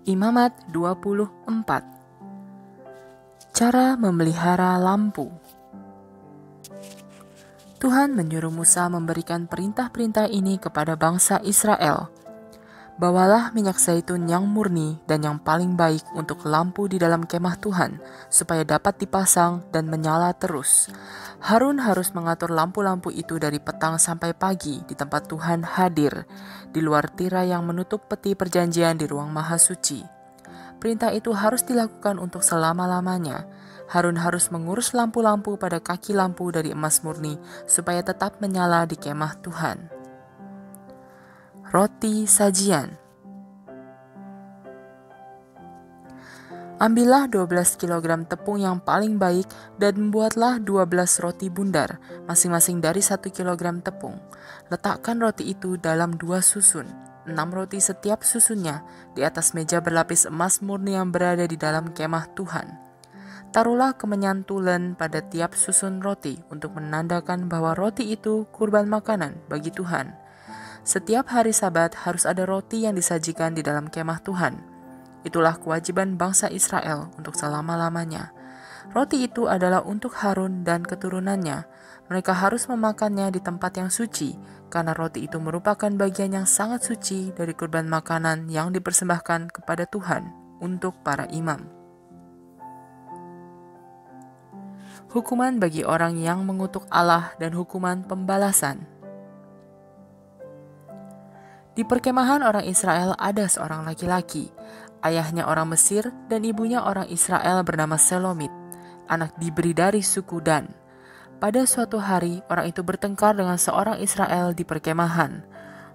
Imamat 24. Cara memelihara lampu. Tuhan menyuruh Musa memberikan perintah-perintah ini kepada bangsa Israel. Bawalah minyak zaitun yang murni dan yang paling baik untuk lampu di dalam kemah Tuhan, supaya dapat dipasang dan menyala terus. Harun harus mengatur lampu-lampu itu dari petang sampai pagi di tempat Tuhan hadir, di luar tirai yang menutup peti perjanjian di ruang maha suci. Perintah itu harus dilakukan untuk selama-lamanya. Harun harus mengurus lampu-lampu pada kaki lampu dari emas murni, supaya tetap menyala di kemah Tuhan. Roti sajian. Ambillah 12 kg tepung yang paling baik dan buatlah 12 roti bundar, masing-masing dari 1 kg tepung. Letakkan roti itu dalam 2 susun, 6 roti setiap susunnya, di atas meja berlapis emas murni yang berada di dalam kemah Tuhan. Taruhlah kemenyan tulen pada tiap susun roti untuk menandakan bahwa roti itu kurban makanan bagi Tuhan. Setiap hari Sabat harus ada roti yang disajikan di dalam kemah Tuhan. Itulah kewajiban bangsa Israel untuk selama-lamanya. Roti itu adalah untuk Harun dan keturunannya. Mereka harus memakannya di tempat yang suci, karena roti itu merupakan bagian yang sangat suci dari kurban makanan yang dipersembahkan kepada Tuhan untuk para imam. Hukuman bagi orang yang mengutuk Allah dan hukuman pembalasan. Di perkemahan orang Israel ada seorang laki-laki. Ayahnya orang Mesir dan ibunya orang Israel bernama Selomit, anak diberi dari suku Dan. Pada suatu hari, orang itu bertengkar dengan seorang Israel di perkemahan.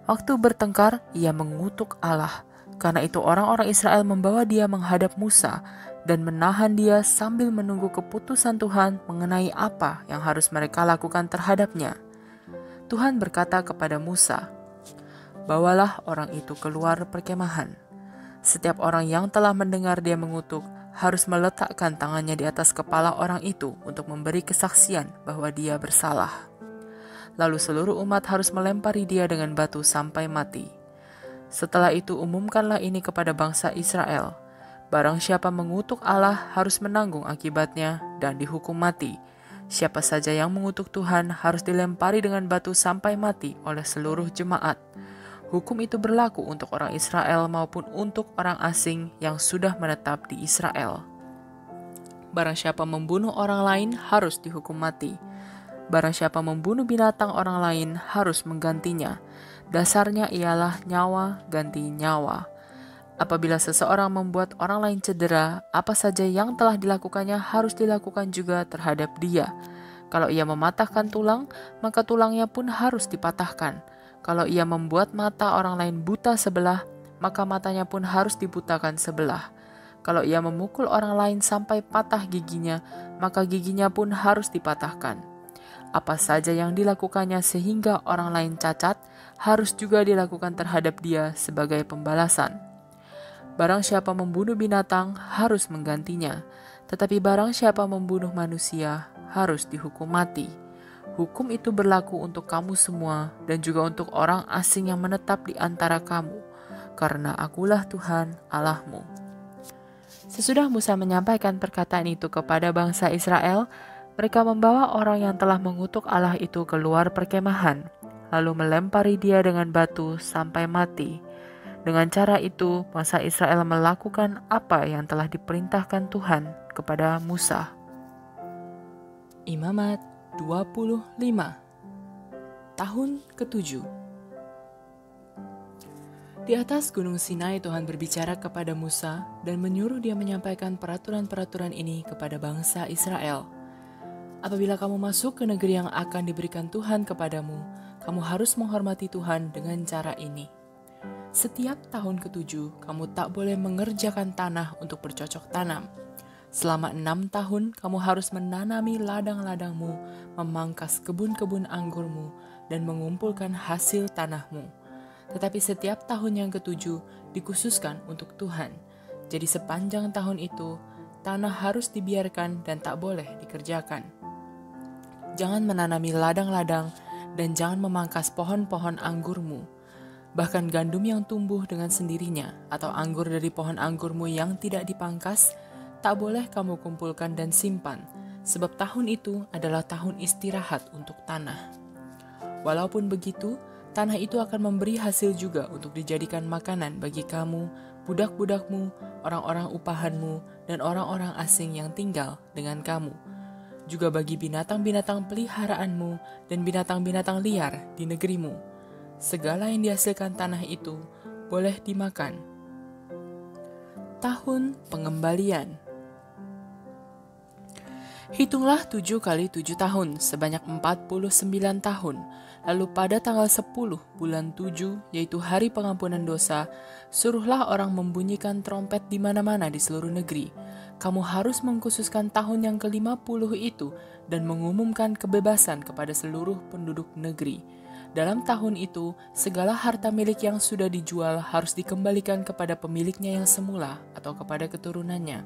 Waktu bertengkar, ia mengutuk Allah. Karena itu orang-orang Israel membawa dia menghadap Musa dan menahan dia sambil menunggu keputusan Tuhan mengenai apa yang harus mereka lakukan terhadapnya. Tuhan berkata kepada Musa, "Bawalah orang itu keluar perkemahan." Setiap orang yang telah mendengar dia mengutuk harus meletakkan tangannya di atas kepala orang itu untuk memberi kesaksian bahwa dia bersalah. Lalu seluruh umat harus melempari dia dengan batu sampai mati. Setelah itu umumkanlah ini kepada bangsa Israel. Barang siapa mengutuk Allah harus menanggung akibatnya dan dihukum mati. Siapa saja yang mengutuk Tuhan harus dilempari dengan batu sampai mati oleh seluruh jemaat. Hukum itu berlaku untuk orang Israel maupun untuk orang asing yang sudah menetap di Israel. Barang siapa membunuh orang lain harus dihukum mati. Barang siapa membunuh binatang orang lain harus menggantinya. Dasarnya ialah nyawa ganti nyawa. Apabila seseorang membuat orang lain cedera, apa saja yang telah dilakukannya harus dilakukan juga terhadap dia. Kalau ia mematahkan tulang, maka tulangnya pun harus dipatahkan. Kalau ia membuat mata orang lain buta sebelah, maka matanya pun harus dibutakan sebelah. Kalau ia memukul orang lain sampai patah giginya, maka giginya pun harus dipatahkan. Apa saja yang dilakukannya sehingga orang lain cacat, harus juga dilakukan terhadap dia sebagai pembalasan. Barang siapa membunuh binatang, harus menggantinya. Tetapi barang siapa membunuh manusia, harus dihukum mati. Hukum itu berlaku untuk kamu semua dan juga untuk orang asing yang menetap di antara kamu, karena akulah Tuhan Allahmu. Sesudah Musa menyampaikan perkataan itu kepada bangsa Israel, mereka membawa orang yang telah mengutuk Allah itu keluar perkemahan, lalu melempari dia dengan batu sampai mati. Dengan cara itu, bangsa Israel melakukan apa yang telah diperintahkan Tuhan kepada Musa. Imamat 25. Tahun ke-7. Di atas gunung Sinai Tuhan berbicara kepada Musa dan menyuruh dia menyampaikan peraturan-peraturan ini kepada bangsa Israel. Apabila kamu masuk ke negeri yang akan diberikan Tuhan kepadamu, kamu harus menghormati Tuhan dengan cara ini. Setiap tahun ke-7, kamu tak boleh mengerjakan tanah untuk bercocok tanam. Selama 6 tahun, kamu harus menanami ladang-ladangmu, memangkas kebun-kebun anggurmu, dan mengumpulkan hasil tanahmu. Tetapi setiap tahun yang ke-7 dikhususkan untuk Tuhan. Jadi sepanjang tahun itu, tanah harus dibiarkan dan tak boleh dikerjakan. Jangan menanami ladang-ladang dan jangan memangkas pohon-pohon anggurmu. Bahkan gandum yang tumbuh dengan sendirinya atau anggur dari pohon anggurmu yang tidak dipangkas, tak boleh kamu kumpulkan dan simpan, sebab tahun itu adalah tahun istirahat untuk tanah. Walaupun begitu, tanah itu akan memberi hasil juga untuk dijadikan makanan bagi kamu, budak-budakmu, orang-orang upahanmu, dan orang-orang asing yang tinggal dengan kamu. Juga bagi binatang-binatang peliharaanmu dan binatang-binatang liar di negerimu. Segala yang dihasilkan tanah itu boleh dimakan. Tahun Pengembalian. Hitunglah 7 kali 7 tahun, sebanyak 49 tahun. Lalu pada tanggal 10 bulan 7, yaitu hari pengampunan dosa, suruhlah orang membunyikan trompet di mana-mana di seluruh negeri. Kamu harus mengkhususkan tahun yang ke-50 itu dan mengumumkan kebebasan kepada seluruh penduduk negeri. Dalam tahun itu, segala harta milik yang sudah dijual harus dikembalikan kepada pemiliknya yang semula atau kepada keturunannya.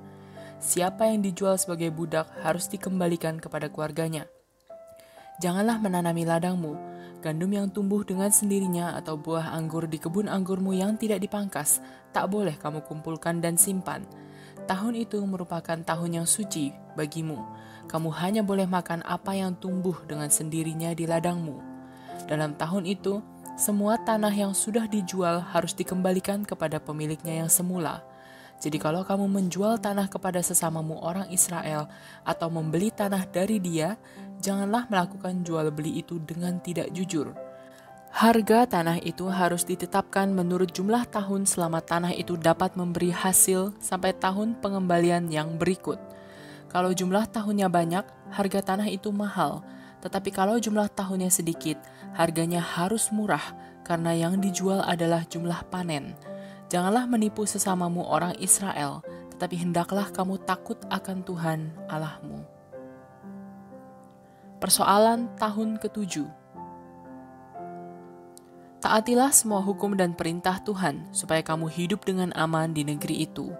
Siapa yang dijual sebagai budak harus dikembalikan kepada keluarganya. Janganlah menanami ladangmu, gandum yang tumbuh dengan sendirinya atau buah anggur di kebun anggurmu yang tidak dipangkas, tak boleh kamu kumpulkan dan simpan. Tahun itu merupakan tahun yang suci bagimu. Kamu hanya boleh makan apa yang tumbuh dengan sendirinya di ladangmu. Dalam tahun itu, semua tanah yang sudah dijual harus dikembalikan kepada pemiliknya yang semula. Jadi kalau kamu menjual tanah kepada sesamamu orang Israel atau membeli tanah dari dia, janganlah melakukan jual beli itu dengan tidak jujur. Harga tanah itu harus ditetapkan menurut jumlah tahun selama tanah itu dapat memberi hasil sampai tahun pengembalian yang berikut. Kalau jumlah tahunnya banyak, harga tanah itu mahal. Tetapi kalau jumlah tahunnya sedikit, harganya harus murah karena yang dijual adalah jumlah panen. Janganlah menipu sesamamu orang Israel, tetapi hendaklah kamu takut akan Tuhan Allahmu. Persoalan tahun ke-7. Taatilah semua hukum dan perintah Tuhan, supaya kamu hidup dengan aman di negeri itu.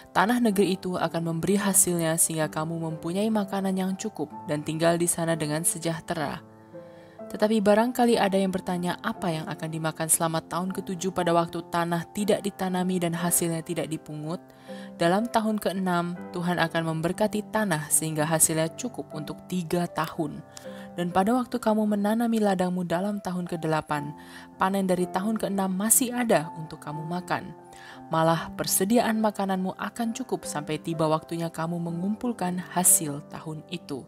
Tanah negeri itu akan memberi hasilnya sehingga kamu mempunyai makanan yang cukup dan tinggal di sana dengan sejahtera. Tetapi barangkali ada yang bertanya apa yang akan dimakan selama tahun ke-7 pada waktu tanah tidak ditanami dan hasilnya tidak dipungut. Dalam tahun ke-6, Tuhan akan memberkati tanah sehingga hasilnya cukup untuk 3 tahun. Dan pada waktu kamu menanami ladangmu dalam tahun ke-8, panen dari tahun ke-6 masih ada untuk kamu makan. Malah persediaan makananmu akan cukup sampai tiba waktunya kamu mengumpulkan hasil tahun itu.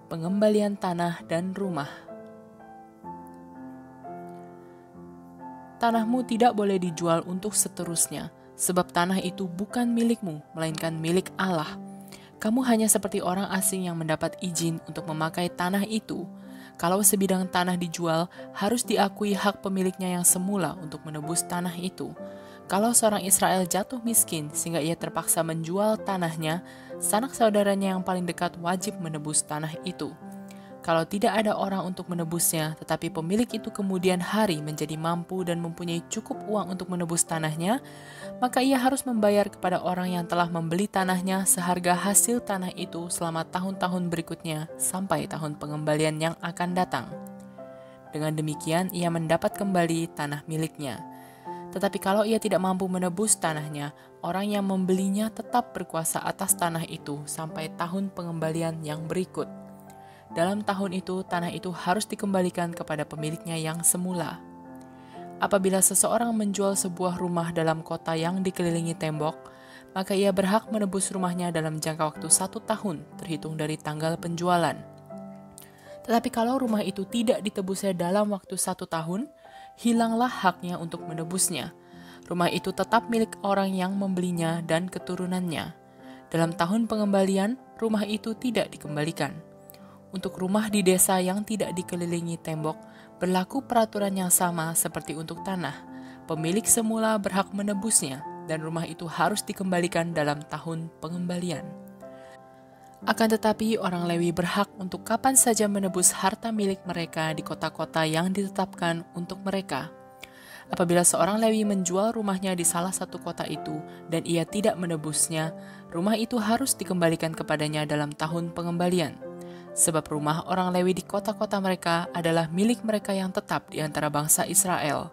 Pengembalian tanah dan rumah. Tanahmu tidak boleh dijual untuk seterusnya, sebab tanah itu bukan milikmu, melainkan milik Allah. Kamu hanya seperti orang asing yang mendapat izin untuk memakai tanah itu. Kalau sebidang tanah dijual, harus diakui hak pemiliknya yang semula untuk menebus tanah itu. Kalau seorang Israel jatuh miskin sehingga ia terpaksa menjual tanahnya, sanak saudaranya yang paling dekat wajib menebus tanah itu. Kalau tidak ada orang untuk menebusnya, tetapi pemilik itu kemudian hari menjadi mampu dan mempunyai cukup uang untuk menebus tanahnya, maka ia harus membayar kepada orang yang telah membeli tanahnya seharga hasil tanah itu selama tahun-tahun berikutnya sampai tahun pengembalian yang akan datang. Dengan demikian, ia mendapat kembali tanah miliknya. Tetapi kalau ia tidak mampu menebus tanahnya, orang yang membelinya tetap berkuasa atas tanah itu sampai tahun pengembalian yang berikut. Dalam tahun itu, tanah itu harus dikembalikan kepada pemiliknya yang semula. Apabila seseorang menjual sebuah rumah dalam kota yang dikelilingi tembok, maka ia berhak menebus rumahnya dalam jangka waktu 1 tahun, terhitung dari tanggal penjualan. Tetapi kalau rumah itu tidak ditebusnya dalam waktu 1 tahun, hilanglah haknya untuk menebusnya. Rumah itu tetap milik orang yang membelinya dan keturunannya. Dalam tahun pengembalian, rumah itu tidak dikembalikan. Untuk rumah di desa yang tidak dikelilingi tembok, berlaku peraturan yang sama seperti untuk tanah. Pemilik semula berhak menebusnya, dan rumah itu harus dikembalikan dalam tahun pengembalian. Akan tetapi, orang Lewi berhak untuk kapan saja menebus harta milik mereka di kota-kota yang ditetapkan untuk mereka. Apabila seorang Lewi menjual rumahnya di salah satu kota itu, dan ia tidak menebusnya, rumah itu harus dikembalikan kepadanya dalam tahun pengembalian. sebab rumah orang Lewi di kota-kota mereka adalah milik mereka yang tetap di antara bangsa Israel.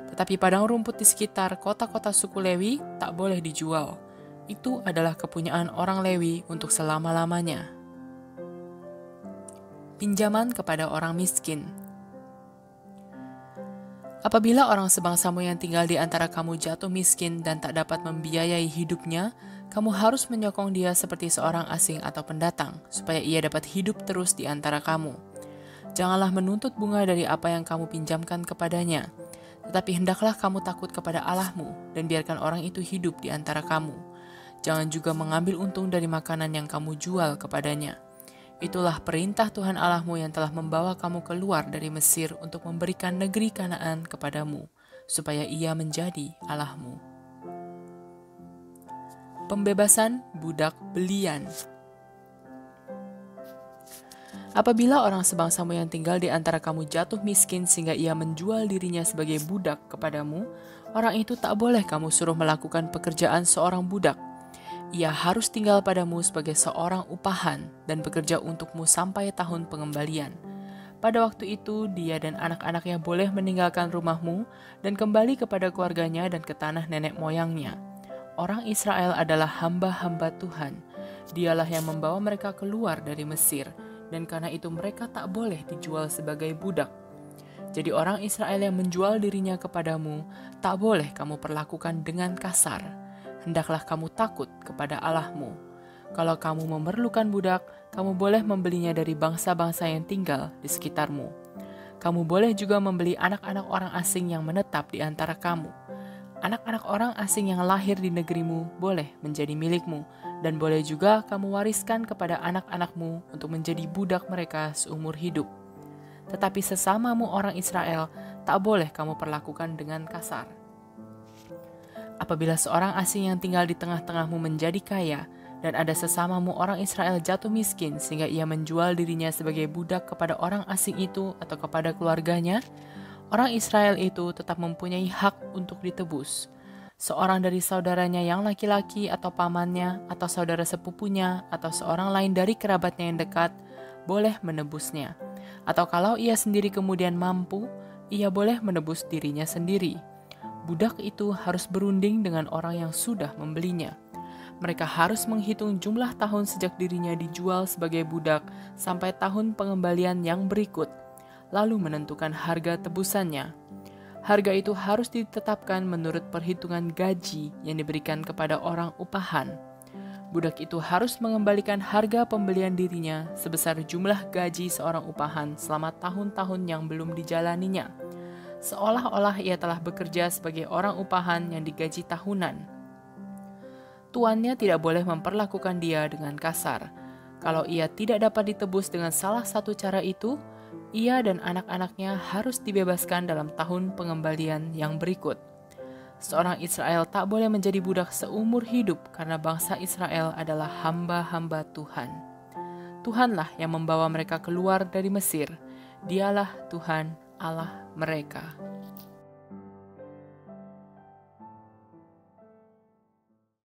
Tetapi padang rumput di sekitar kota-kota suku Lewi tak boleh dijual. Itu adalah kepunyaan orang Lewi untuk selama-lamanya. Pinjaman kepada orang miskin. Apabila orang sebangsamu yang tinggal di antara kamu jatuh miskin dan tak dapat membiayai hidupnya, kamu harus menyokong dia seperti seorang asing atau pendatang, supaya ia dapat hidup terus di antara kamu. Janganlah menuntut bunga dari apa yang kamu pinjamkan kepadanya, tetapi hendaklah kamu takut kepada Allahmu dan biarkan orang itu hidup di antara kamu. Jangan juga mengambil untung dari makanan yang kamu jual kepadanya. Itulah perintah Tuhan Allahmu yang telah membawa kamu keluar dari Mesir untuk memberikan negeri Kanaan kepadamu, supaya ia menjadi Allahmu. Pembebasan budak belian. Apabila orang sebangsamu yang tinggal di antara kamu jatuh miskin sehingga ia menjual dirinya sebagai budak kepadamu, orang itu tak boleh kamu suruh melakukan pekerjaan seorang budak. Ia harus tinggal padamu sebagai seorang upahan dan bekerja untukmu sampai tahun pengembalian. Pada waktu itu, dia dan anak-anaknya boleh meninggalkan rumahmu dan kembali kepada keluarganya dan ke tanah nenek moyangnya. Orang Israel adalah hamba-hamba Tuhan. Dialah yang membawa mereka keluar dari Mesir, dan karena itu mereka tak boleh dijual sebagai budak. Jadi orang Israel yang menjual dirinya kepadamu, tak boleh kamu perlakukan dengan kasar. Hendaklah kamu takut kepada Allahmu. Kalau kamu memerlukan budak, kamu boleh membelinya dari bangsa-bangsa yang tinggal di sekitarmu. Kamu boleh juga membeli anak-anak orang asing yang menetap di antara kamu. Anak-anak orang asing yang lahir di negerimu boleh menjadi milikmu, dan boleh juga kamu wariskan kepada anak-anakmu untuk menjadi budak mereka seumur hidup. Tetapi sesamamu orang Israel, tak boleh kamu perlakukan dengan kasar. Apabila seorang asing yang tinggal di tengah-tengahmu menjadi kaya, dan ada sesamamu orang Israel jatuh miskin sehingga ia menjual dirinya sebagai budak kepada orang asing itu atau kepada keluarganya, orang Israel itu tetap mempunyai hak untuk ditebus. Seorang dari saudaranya yang laki-laki atau pamannya atau saudara sepupunya atau seorang lain dari kerabatnya yang dekat boleh menebusnya. Atau kalau ia sendiri kemudian mampu, ia boleh menebus dirinya sendiri. Budak itu harus berunding dengan orang yang sudah membelinya. Mereka harus menghitung jumlah tahun sejak dirinya dijual sebagai budak sampai tahun pengembalian yang berikut, lalu menentukan harga tebusannya. Harga itu harus ditetapkan menurut perhitungan gaji yang diberikan kepada orang upahan. Budak itu harus mengembalikan harga pembelian dirinya sebesar jumlah gaji seorang upahan selama tahun-tahun yang belum dijalaninya, seolah-olah ia telah bekerja sebagai orang upahan yang digaji tahunan. Tuannya tidak boleh memperlakukan dia dengan kasar. Kalau ia tidak dapat ditebus dengan salah satu cara itu, ia dan anak-anaknya harus dibebaskan dalam tahun pengembalian yang berikut. Seorang Israel tak boleh menjadi budak seumur hidup karena bangsa Israel adalah hamba-hamba Tuhan. Tuhanlah yang membawa mereka keluar dari Mesir. Dialah Tuhan Allah mereka.